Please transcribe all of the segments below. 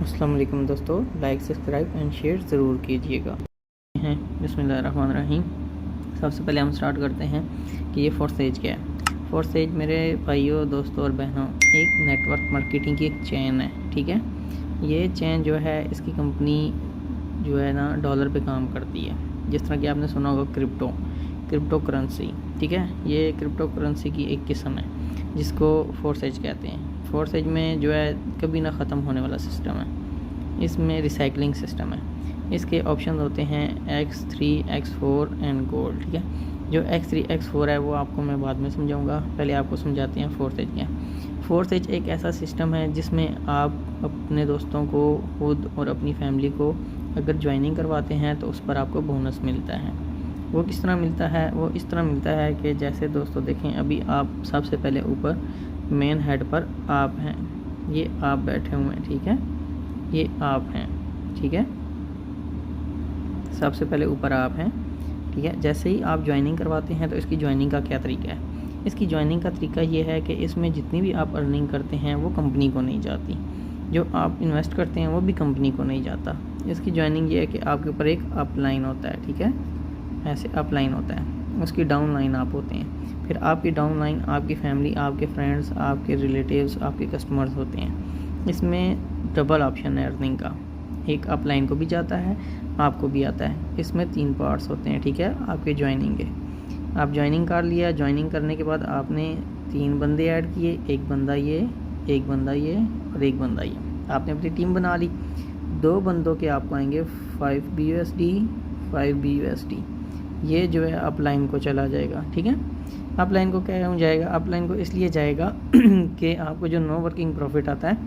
अस्सलाम वालेकुम दोस्तों, लाइक सब्सक्राइब एंड शेयर ज़रूर कीजिएगा। हैं बिस्मिल्लाहिर्रहमानिर्रहीम। सबसे पहले हम स्टार्ट करते हैं कि ये फोर्सेज क्या है। फोर्सेज मेरे भाइयों, दोस्तों और बहनों, एक नेटवर्क मार्केटिंग की एक चेन है। ठीक है, ये चेन जो है, इसकी कंपनी जो है ना डॉलर पे काम करती है। जिस तरह कि आपने सुना होगा क्रिप्टो करेंसी। ठीक है, ये क्रिप्टो करेंसी की एक किस्म है जिसको फोर्सेज कहते हैं। फोर्सेज में जो है कभी ना ख़त्म होने वाला सिस्टम है। इसमें रिसाइकलिंग सिस्टम है। इसके ऑप्शन होते हैं X3, X4 एंड गोल्ड। ठीक है, जो X3, X4 है वो आपको मैं बाद में समझाऊंगा। पहले आपको समझाते हैं फोर्सेज क्या है। फोर्सेज एक ऐसा सिस्टम है जिसमें आप अपने दोस्तों को, खुद और अपनी फैमिली को अगर ज्वाइनिंग करवाते हैं तो उस पर आपको बोनस मिलता है। वो किस तरह मिलता है? वो इस तरह मिलता है कि जैसे दोस्तों देखें, अभी आप सबसे पहले ऊपर मेन हेड पर आप हैं, ये आप बैठे हुए हैं। ठीक है, ये आप हैं। ठीक है, सबसे पहले ऊपर आप हैं। ठीक है, जैसे ही आप ज्वाइनिंग करवाते हैं तो इसकी ज्वाइनिंग का क्या तरीका है? इसकी ज्वाइनिंग का तरीका ये है कि इसमें जितनी भी आप अर्निंग करते हैं वो कंपनी को नहीं जाती, जो आप इन्वेस्ट करते हैं वो भी कंपनी को नहीं जाता। इसकी ज्वाइनिंग ये है कि आपके ऊपर एक अपलाइन होता है। ठीक है, ऐसे अपलाइन होता है, उसकी डाउन लाइन आप होते हैं। फिर आपकी डाउन लाइन आपकी फैमिली, आपके फ्रेंड्स, आपके रिलेटिव्स, आपके कस्टमर्स होते हैं। इसमें डबल ऑप्शन है अर्निंग का, एक अपलाइन को भी जाता है, आपको भी आता है। इसमें 3 पार्ट्स होते हैं। ठीक है, आपके ज्वाइनिंग के, आप ज्वाइनिंग कर लिया। ज्वाइनिंग करने के बाद आपने 3 बंदे ऐड किए, एक बंदा ये, एक बंदा ये और एक बंदा ये। आपने अपनी टीम बना ली। 2 बंदों के आपको आएंगे 5 BUSD, 5 BUSD। ये जो है अपलाइन को चला जाएगा। ठीक है, अपलाइन को क्या जाएगा? अपलाइन को इसलिए जाएगा कि आपको जो नो वर्किंग प्रॉफिट आता है,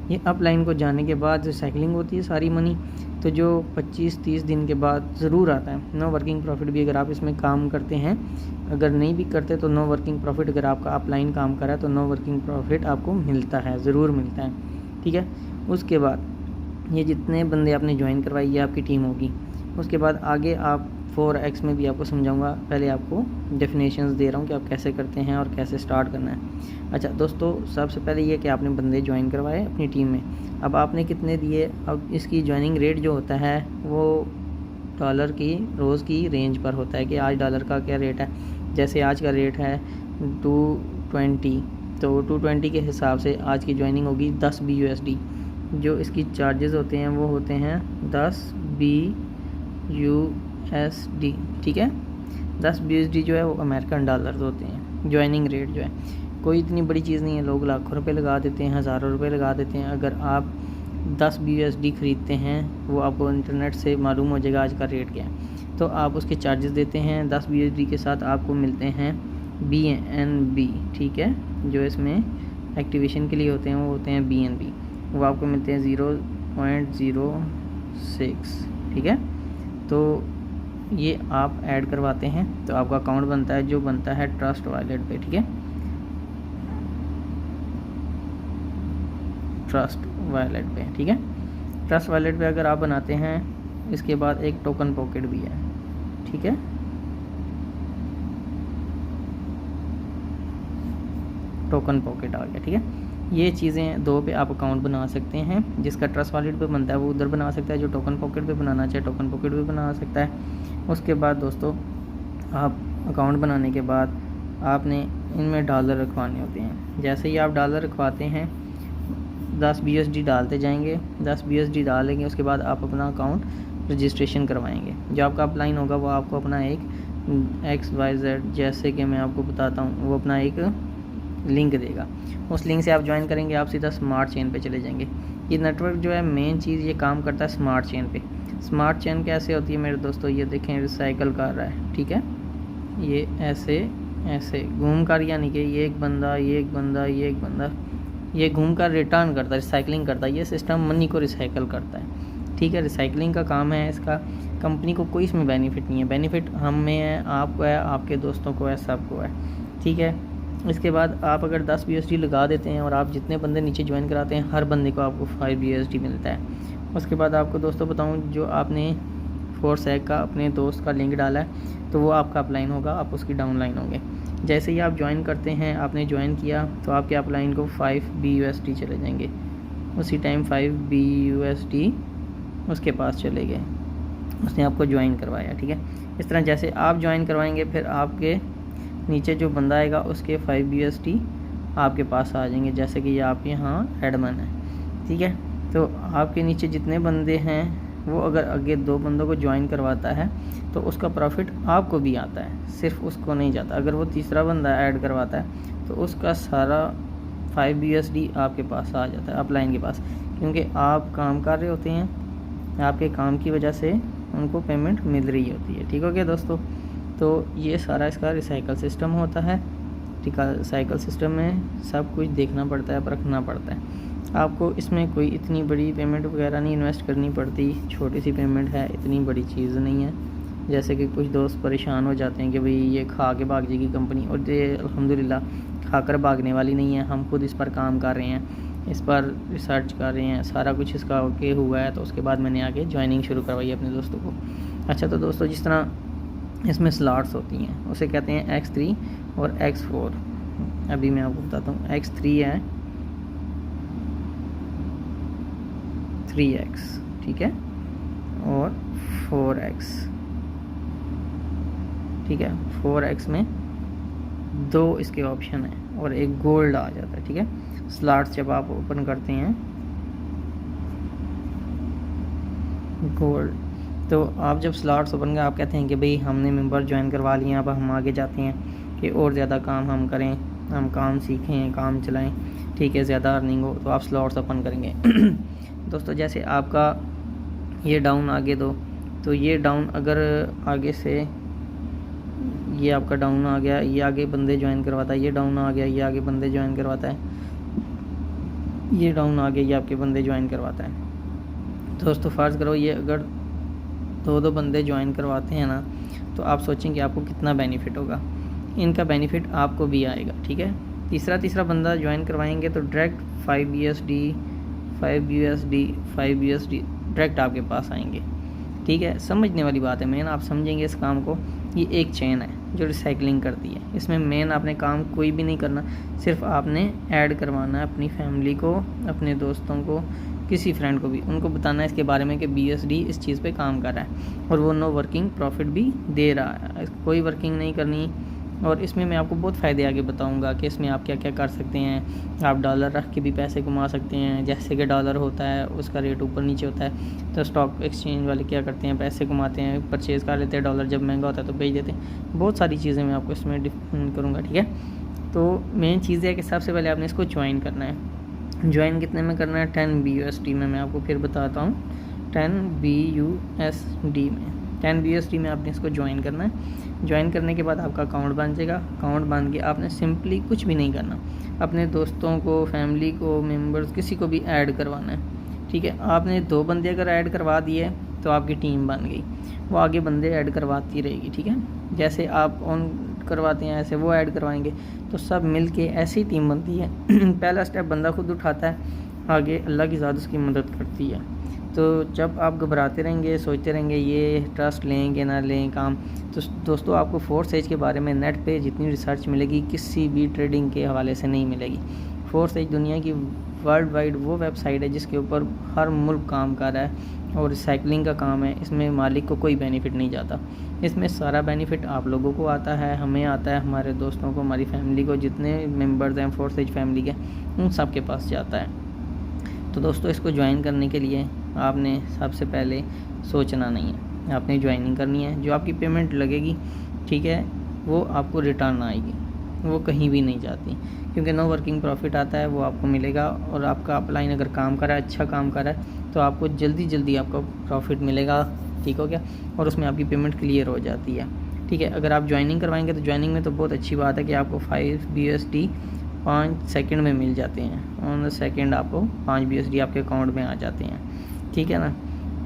ये अपलाइन को जाने के बाद रिसाइकलिंग होती है सारी मनी, तो जो 25-30 दिन के बाद ज़रूर आता है नो वर्किंग प्रॉफिट भी। अगर आप इसमें काम करते हैं, अगर नहीं भी करते तो नो वर्किंग प्रॉफिट, अगर आपका अपलाइन काम कर रहा है तो नो वर्किंग प्रॉफिट आपको मिलता है, ज़रूर मिलता है। ठीक है, उसके बाद ये जितने बंदे आपने ज्वाइन करवाई ये आपकी टीम होगी। उसके बाद आगे आप 4X में भी आपको समझाऊंगा। पहले आपको डेफिनेशंस दे रहा हूँ कि आप कैसे करते हैं और कैसे स्टार्ट करना है। अच्छा दोस्तों, सबसे पहले ये कि आपने बंदे ज्वाइन करवाए अपनी टीम में। अब आपने कितने दिए? अब इसकी ज्वाइनिंग रेट जो होता है वो डॉलर की रोज़ की रेंज पर होता है कि आज डॉलर का क्या रेट है। जैसे आज का रेट है 220, तो 220 के हिसाब से आज की ज्वाइनिंग होगी 10 BUSD। जो इसकी चार्जेस होते हैं वो होते हैं 10 BUSD। ठीक है, 10 BUSD जो है वो अमेरिकन डॉलर्स होते हैं। ज्वाइनिंग रेट जो है कोई इतनी बड़ी चीज़ नहीं है। लोग लाखों रुपए लगा देते हैं, हज़ारों रुपए लगा देते हैं। अगर आप 10 BUSD ख़रीदते हैं, वो आपको इंटरनेट से मालूम हो जाएगा आज का रेट क्या है, तो आप उसके चार्जेस देते हैं। 10 BUSD के साथ आपको मिलते हैं BNB। ठीक है, जो इसमें एक्टिवेशन के लिए होते हैं वो होते हैं BNB, वो आपको मिलते हैं 0.06। ठीक है, तो ये आप ऐड करवाते हैं तो आपका अकाउंट बनता है, जो बनता है ट्रस्ट वॉलेट पे। ठीक है, ट्रस्ट वॉलेट पे। ठीक है, ट्रस्ट वॉलेट पे अगर आप बनाते हैं, इसके बाद एक टोकन पॉकेट भी है। ठीक है, टोकन पॉकेट आ गया। ठीक है, ये चीज़ें 2 पे आप अकाउंट बना सकते हैं। जिसका ट्रस्ट वॉलेट पे बनता है वो उधर बना सकता है, जो टोकन पॉकेट पे बनाना चाहे टोकन पॉकेट पे बना सकता है। उसके बाद दोस्तों, आप अकाउंट बनाने के बाद आपने इनमें डॉलर रखवाने होते हैं। जैसे ही आप डॉलर रखवाते हैं, 10 BUSD डालते जाएंगे। 10 BUSD डालेंगे, उसके बाद आप अपना अकाउंट रजिस्ट्रेशन करवाएंगे। जो आपका अपलाइन होगा वो आपको अपना एक XYZ, जैसे कि मैं आपको बताता हूँ, वो अपना एक लिंक देगा। उस लिंक से आप ज्वाइन करेंगे, आप सीधा स्मार्ट चेन पे चले जाएंगे। ये नेटवर्क जो है मेन चीज़ ये काम करता है स्मार्ट चेन पे। स्मार्ट चेन कैसे होती है मेरे दोस्तों? ये देखें, रिसाइकल कर रहा है। ठीक है, ये ऐसे ऐसे घूम कर, यानी कि ये एक बंदा, ये एक बंदा, ये एक बंदा, ये घूम कर रिटर्न करता है, रिसाइकलिंग करता है। ये सिस्टम मनी को रिसाइकल करता है। ठीक है, रिसाइकलिंग का काम है इसका। कंपनी को कोई इसमें बेनिफिट नहीं है। बेनिफिट हम में है, आपको है, आपके दोस्तों को है, सबको है। ठीक है, इसके बाद आप अगर 10 BUSD लगा देते हैं और आप जितने बंदे नीचे ज्वाइन कराते हैं, हर बंदे को आपको 5 BUSD मिलता है। उसके बाद आपको दोस्तों बताऊं, जो आपने फोर्सेज का अपने दोस्त का लिंक डाला है तो वो आपका अपलाइन होगा, आप उसकी डाउन लाइन होंगे। जैसे ही आप ज्वाइन करते हैं, आपने ज्वाइन किया तो आपके अपलाइन को 5 BUSD चले जाएंगे। उसी टाइम 5 BUSD उसके पास चले गए, उसने आपको ज्वाइन करवाया। ठीक है, इस तरह जैसे आप ज्वाइन करवाएंगे फिर आपके नीचे जो बंदा आएगा उसके 5 BUSD आपके पास आ जाएंगे, जैसे कि आप यहाँ एडमन है। ठीक है, तो आपके नीचे जितने बंदे हैं वो अगर आगे 2 बंदों को ज्वाइन करवाता है तो उसका प्रॉफिट आपको भी आता है, सिर्फ उसको नहीं जाता। अगर वो तीसरा बंदा ऐड करवाता है तो उसका सारा 5 BUSD आपके पास आ जाता है, अपलाइन के पास, क्योंकि आप काम कर रहे होते हैं, आपके काम की वजह से उनको पेमेंट मिल रही होती है। ठीक हो गया दोस्तों, तो ये सारा इसका रिसाइकल सिस्टम होता है। रिसाइकल सिस्टम में सब कुछ देखना पड़ता है, परखना पड़ता है। आपको इसमें कोई इतनी बड़ी पेमेंट वगैरह नहीं इन्वेस्ट करनी पड़ती, छोटी सी पेमेंट है, इतनी बड़ी चीज़ नहीं है। जैसे कि कुछ दोस्त परेशान हो जाते हैं कि भाई ये खा के भाग जाएगी कंपनी, और ये अल्हम्दुलिल्लाह खाकर भागने वाली नहीं है। हम खुद इस पर काम कर रहे हैं, इस पर रिसर्च कर रहे हैं, सारा कुछ इसका ओके हुआ है, तो उसके बाद मैंने आगे ज्वाइनिंग शुरू करवाई अपने दोस्तों को। अच्छा, तो दोस्तों जिस तरह इसमें स्लॉट्स होती हैं उसे कहते हैं X3 और X4। अभी मैं आपको बताता हूँ। X3 है 3X, ठीक है, और 4X। ठीक है, 4X में 2 इसके ऑप्शन है और एक गोल्ड आ जाता है। ठीक है, स्लॉट्स जब आप ओपन करते हैं गोल्ड, तो आप जब स्लॉट्स ओपन कर आप कहते हैं कि भाई हमने मेंबर ज्वाइन करवा लिए, अब हम आगे जाते हैं कि और ज़्यादा काम हम करें, हम काम सीखें, काम चलाएं, ठीक है, ज़्यादा अर्निंग हो, तो आप स्लॉट्स ओपन करेंगे। दोस्तों जैसे आपका ये डाउन आगे दो, तो ये डाउन अगर आगे से ये आपका डाउन आ गया, ये आगे बंदे ज्वाइन करवाता है, ये डाउन आ गया, ये आगे बंदे ज्वाइन करवाता है, ये डाउन आ गया, ये आपके बंदे ज्वाइन करवाता है। दोस्तों फ़र्ज़ करो ये अगर 2 बंदे ज्वाइन करवाते हैं ना, तो आप सोचेंगे आपको कितना बेनिफिट होगा। इनका बेनिफिट आपको भी आएगा। ठीक है, तीसरा बंदा ज्वाइन करवाएंगे तो डायरेक्ट 5 BUSD डायरेक्ट आपके पास आएंगे। ठीक है, समझने वाली बात है, मेन आप समझेंगे इस काम को। ये एक चेन है जो रिसाइकलिंग करती है, इसमें मेन आपने काम कोई भी नहीं करना, सिर्फ आपने ऐड करवाना है अपनी फैमिली को, अपने दोस्तों को, किसी फ्रेंड को भी, उनको बताना है इसके बारे में कि BUSD इस चीज़ पे काम कर रहा है और वो नो वर्किंग प्रॉफिट भी दे रहा है, कोई वर्किंग नहीं करनी। और इसमें मैं आपको बहुत फ़ायदे आगे बताऊंगा कि इसमें आप क्या क्या कर सकते हैं। आप डॉलर रख के भी पैसे कमा सकते हैं, जैसे कि डॉलर होता है उसका रेट ऊपर नीचे होता है, तो स्टॉक एक्सचेंज वाले क्या करते हैं, पैसे कमाते हैं, परचेज़ कर लेते हैं डॉलर, जब महंगा होता है तो बेच देते हैं। बहुत सारी चीज़ें मैं आपको इसमें डिफाइन करूँगा। ठीक है, तो मेन चीज़ है कि सबसे पहले आपने इसको ज्वाइन करना है। ज्वाइन कितने में करना है? 10 BUSD में। मैं आपको फिर बताता हूँ, 10 BUSD में, 10 BUSD में आपने इसको ज्वाइन करना है। ज्वाइन करने के बाद आपका अकाउंट बन जाएगा। अकाउंट बन के आपने सिंपली कुछ भी नहीं करना, अपने दोस्तों को, फैमिली को, मेंबर्स, किसी को भी ऐड करवाना है। ठीक है, आपने 2 बंदे अगर ऐड करवा दिए तो आपकी टीम बन गई, वो आगे बंदे ऐड करवाती रहेगी। ठीक है, जैसे आप ऑन करवाते हैं ऐसे वो ऐड करवाएंगे, तो सब मिल के ऐसी टीम बनती है। पहला स्टेप बंदा खुद उठाता है, आगे अल्लाह की ज़ात उसकी मदद करती है। तो जब आप घबराते रहेंगे, सोचते रहेंगे ये ट्रस्ट लेंगे ना लें काम, तो दोस्तों आपको फोर्स एज के बारे में नेट पे जितनी रिसर्च मिलेगी किसी भी ट्रेडिंग के हवाले से नहीं मिलेगी। फोर्स एज दुनिया की वर्ल्ड वाइड वो वेबसाइट है जिसके ऊपर हर मुल्क काम कर रहा है और रिसाइकलिंग का काम है। इसमें मालिक को कोई बेनिफिट नहीं जाता, इसमें सारा बेनिफिट आप लोगों को आता है, हमें आता है, हमारे दोस्तों को, हमारी फैमिली को, जितने मेम्बर्स हैं फोर्स एज फैमिली के, उन सब के पास जाता है। तो दोस्तों इसको ज्वाइन करने के लिए आपने सबसे पहले सोचना नहीं है, आपने ज्वाइनिंग करनी है। जो आपकी पेमेंट लगेगी, ठीक है, वो आपको रिटर्न आएगी, वो कहीं भी नहीं जाती, क्योंकि नो वर्किंग प्रॉफिट आता है वो आपको मिलेगा। और आपका अपलाइन अगर काम कर रहा है, अच्छा काम कर रहा है, तो आपको जल्दी आपको प्रॉफिट मिलेगा। ठीक हो गया, और उसमें आपकी पेमेंट क्लियर हो जाती है। ठीक है, अगर आप ज्वाइनिंग करवाएंगे तो ज्वाइनिंग में तो बहुत अच्छी बात है कि आपको 5 BUSD 5 सेकंड में मिल जाते हैं। ऑन द सेकंड आपको 5 BUSD आपके अकाउंट में आ जाते हैं। ठीक है ना,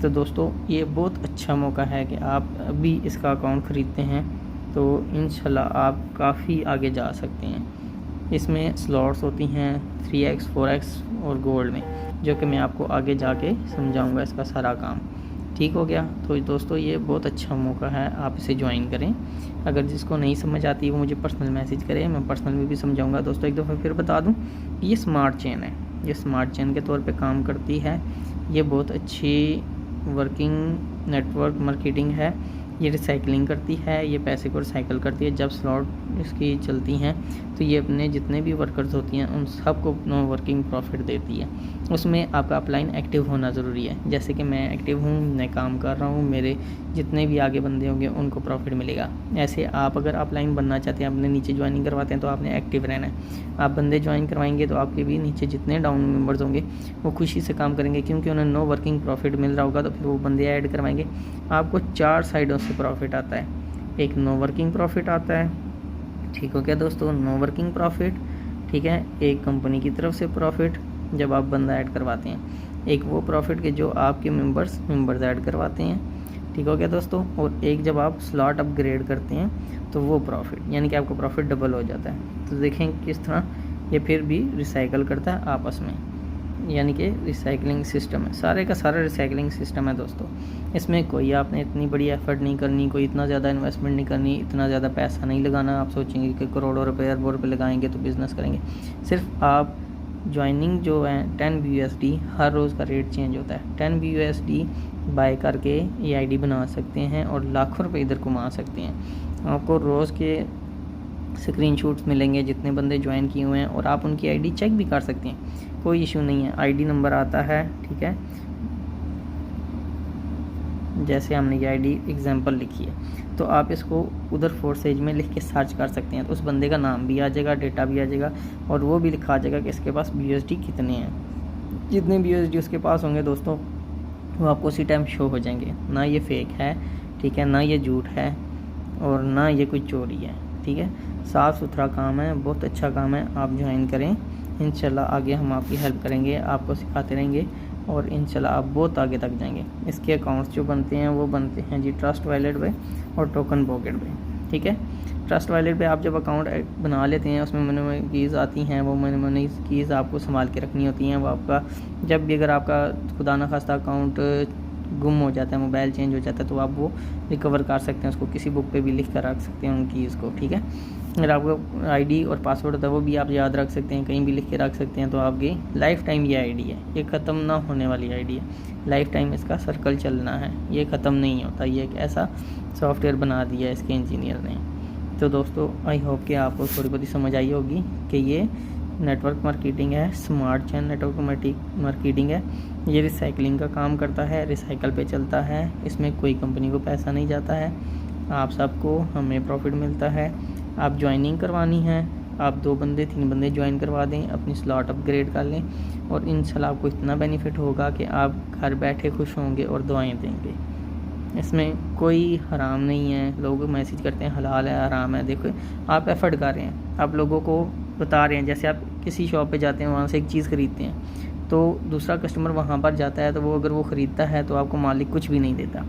तो दोस्तों ये बहुत अच्छा मौका है कि आप अभी इसका अकाउंट ख़रीदते हैं तो इंशाल्लाह आप काफ़ी आगे जा सकते हैं। इसमें स्लॉट्स होती हैं 3X 4X और गोल्ड में, जो कि मैं आपको आगे जाके समझाऊंगा इसका सारा काम। ठीक हो गया, तो दोस्तों ये बहुत अच्छा मौका है, आप इसे ज्वाइन करें। अगर जिसको नहीं समझ आती वो मुझे पर्सनल मैसेज करे, मैं पर्सनल में भी समझाऊंगा। दोस्तों एक दफ़ा फिर बता दूं, ये स्मार्ट चेन है। ये स्मार्ट चेन के तौर पे काम करती है। ये बहुत अच्छी वर्किंग नेटवर्क मार्केटिंग है। ये रिसाइकलिंग करती है, ये पैसे को रिसाइकल करती है। जब स्लॉट इसकी चलती हैं तो ये अपने जितने भी वर्कर्स होती हैं उन सबको नो वर्किंग प्रॉफिट देती है। उसमें आपका अपलाइन एक्टिव होना ज़रूरी है। जैसे कि मैं एक्टिव हूँ, मैं काम कर रहा हूँ, मेरे जितने भी आगे बंदे होंगे उनको प्रॉफिट मिलेगा। ऐसे आप अगर अपलाइन बनना चाहते हैं, अपने नीचे ज्वाइनिंग करवाते हैं, तो आपने एक्टिव रहना है। आप बंदे ज्वाइन करवाएंगे तो आपके भी नीचे जितने डाउन मेंबर्स होंगे वो खुशी से काम करेंगे, क्योंकि उन्हें नो वर्किंग प्रॉफिट मिल रहा होगा। तो फिर वो बंदे ऐड करवाएंगे। आपको 4 साइडों से प्रॉफिट आता है। एक नो वर्किंग प्रॉफिट आता है, ठीक हो क्या दोस्तों, नो वर्किंग प्रॉफिट, ठीक है। एक कंपनी की तरफ से प्रॉफिट जब आप बंदा ऐड करवाते हैं, एक वो प्रॉफिट के जो आपके मेंबर्स ऐड करवाते हैं, ठीक हो गया दोस्तों। और एक जब आप स्लॉट अपग्रेड करते हैं तो वो प्रॉफिट, यानी कि आपका प्रॉफिट डबल हो जाता है। तो देखें किस तरह ये फिर भी रिसाइकल करता है आपस में, यानी कि रिसाइकलिंग सिस्टम है, सारे का सारा रिसाइकलिंग सिस्टम है दोस्तों। इसमें कोई आपने इतनी बड़ी एफर्ट नहीं करनी, कोई इतना ज़्यादा इन्वेस्टमेंट नहीं करनी, इतना ज़्यादा पैसा नहीं लगाना। आप सोचेंगे कि करोड़ों रुपए अरबों रुपए लगाएंगे तो बिज़नेस करेंगे। सिर्फ आप ज्वाइनिंग जो है 10 BUSD, हर रोज़ का रेट चेंज होता है। 10 BUSD बाय करके ये आईडी बना सकते हैं और लाखों रुपए इधर कमा सकते हैं। आपको रोज़ के स्क्रीनशॉट्स मिलेंगे जितने बंदे ज्वाइन किए हुए हैं, और आप उनकी आईडी चेक भी कर सकते हैं, कोई इशू नहीं है। आईडी नंबर आता है, ठीक है। जैसे हमने ये आईडी एग्जांपल लिखी है तो आप इसको उधर फोर्सेज में लिख के सर्च कर सकते हैं, तो उस बंदे का नाम भी आ जाएगा, डेटा भी आ जाएगा, और वो भी लिखा आ जाएगा कि इसके पास BUSD कितने हैं। जितने BUSD उसके पास होंगे दोस्तों वो आपको उसी टाइम शो हो जाएंगे। ना ये फेक है, ठीक है, ना ये झूठ है, और ना ये कोई चोरी है, ठीक है। साफ़ सुथरा काम है, बहुत अच्छा काम है। आप ज्वाइन करें, इंशाल्लाह आगे हम आपकी हेल्प करेंगे, आपको सिखाते रहेंगे, और इंशाल्लाह आप बहुत आगे तक जाएंगे। इसके अकाउंट्स जो बनते हैं वो बनते हैं जी ट्रस्ट वॉलेट पे और टोकन पॉकेट पे, ठीक है। ट्रस्ट वॉलेट पे आप जब अकाउंट बना लेते हैं, उसमें मनी कीज़ आती हैं, वो मनी कीज़ आपको संभाल के रखनी होती हैं। वो आपका जब भी अगर आपका खुदा न खास्ता अकाउंट गुम हो जाता है, मोबाइल चेंज हो जाता है, तो आप वो रिकवर कर सकते हैं, उसको किसी बुक पे भी लिख कर रख सकते हैं उन कीज़ को, ठीक है। अगर आपको आईडी और पासवर्ड होता है वो भी आप याद रख सकते हैं, कहीं भी लिख के रख सकते हैं, तो आपकी लाइफ टाइम ये आईडी है, ये ख़त्म ना होने वाली आईडी है, लाइफ टाइम इसका सर्कल चलना है, ये ख़त्म नहीं होता। ये एक ऐसा सॉफ्टवेयर बना दिया है इसके इंजीनियर ने। तो दोस्तों आई होप कि आपको थोड़ी बहुत समझ आई होगी कि ये नेटवर्क मार्केटिंग है, स्मार्ट चेन नेटवर्क मार्केटिंग है। ये रिसाइकलिंग का काम करता है, रिसाइकल पे चलता है, इसमें कोई कंपनी को पैसा नहीं जाता है, आप सबको हमें प्रॉफिट मिलता है। आप ज्वाइनिंग करवानी है, आप 2 बंदे 3 बंदे ज्वाइन करवा दें, अपनी स्लॉट अपग्रेड कर लें, और इंशाल्लाह आपको इतना बेनिफिट होगा कि आप घर बैठे खुश होंगे और दुआएं देंगे। इसमें कोई हराम नहीं है। लोग मैसेज करते हैं हलाल है हराम है, देखो आप एफर्ट कर रहे हैं, आप लोगों को बता रहे हैं। जैसे आप किसी शॉप पे जाते हैं, वहाँ से एक चीज़ ख़रीदते हैं, तो दूसरा कस्टमर वहाँ पर जाता है, तो वो अगर वो ख़रीदता है तो आपको मालिक कुछ भी नहीं देता।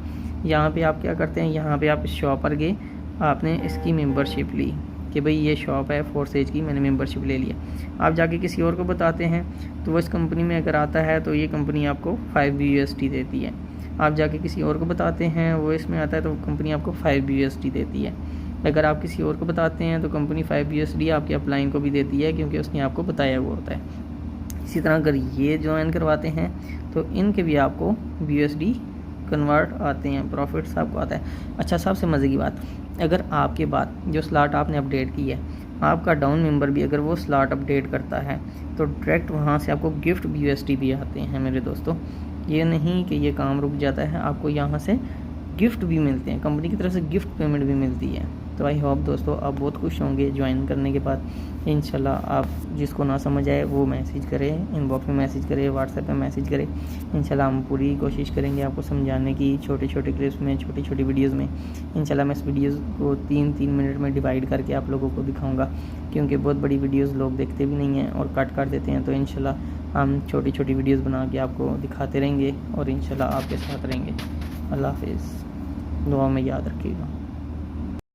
यहाँ पे आप क्या करते हैं, यहाँ पे आप इस शॉप पर गए, आपने इसकी मेंबरशिप ली कि भाई ये शॉप है फोर्सेज की, मैंने मेंबरशिप ले लिया। आप जाके किसी और को बताते हैं तो वो इस कंपनी में अगर आता है तो ये कंपनी आपको 5 BUSD देती है। आप जाके किसी और को बताते हैं, वो इसमें आता है तो कंपनी आपको 5 BUSD देती है। अगर आप किसी और को बताते हैं तो कंपनी 5 BUSD आपके अपलाइन को भी देती है, क्योंकि उसने आपको बताया हुआ होता है। इसी तरह अगर ये ज्वाइन करवाते हैं तो इनके भी आपको BUSD कन्वर्ट आते हैं, प्रॉफिट्स आपको आता है। अच्छा, सबसे मज़े की बात, अगर आपके बाद जो स्लॉट आपने अपडेट की है, आपका डाउन मेंबर भी अगर वो स्लॉट अपडेट करता है तो डायरेक्ट वहाँ से आपको गिफ्ट BUSD भी आते हैं मेरे दोस्तों। ये नहीं कि ये काम रुक जाता है, आपको यहाँ से गिफ्ट भी मिलते हैं, कंपनी की तरफ से गिफ्ट पेमेंट भी मिलती है। तो आई होप दोस्तों आप बहुत खुश होंगे ज्वाइन करने के बाद। इंशाल्लाह आप जिसको ना समझ आए वो मैसेज करें, इनबॉक्स में मैसेज करें, व्हाट्सएप पे मैसेज करें। इंशाल्लाह हम पूरी कोशिश करेंगे आपको समझाने की, छोटे छोटे क्लिप्स में, छोटी छोटी वीडियोज़ में। इंशाल्लाह मैं इस वीडियोज़ को 3-3 मिनट में डिवाइड करके आप लोगों को दिखाऊँगा, क्योंकि बहुत बड़ी वीडियोज़ लोग देखते भी नहीं हैं और कट कर देते हैं। तो इंशाल्लाह हम छोटी छोटी वीडियोज़ बना के आपको दिखाते रहेंगे और इंशाल्लाह आपके साथ रहेंगे। अल्लाह हाफिज़, दुआ में याद रखिएगा।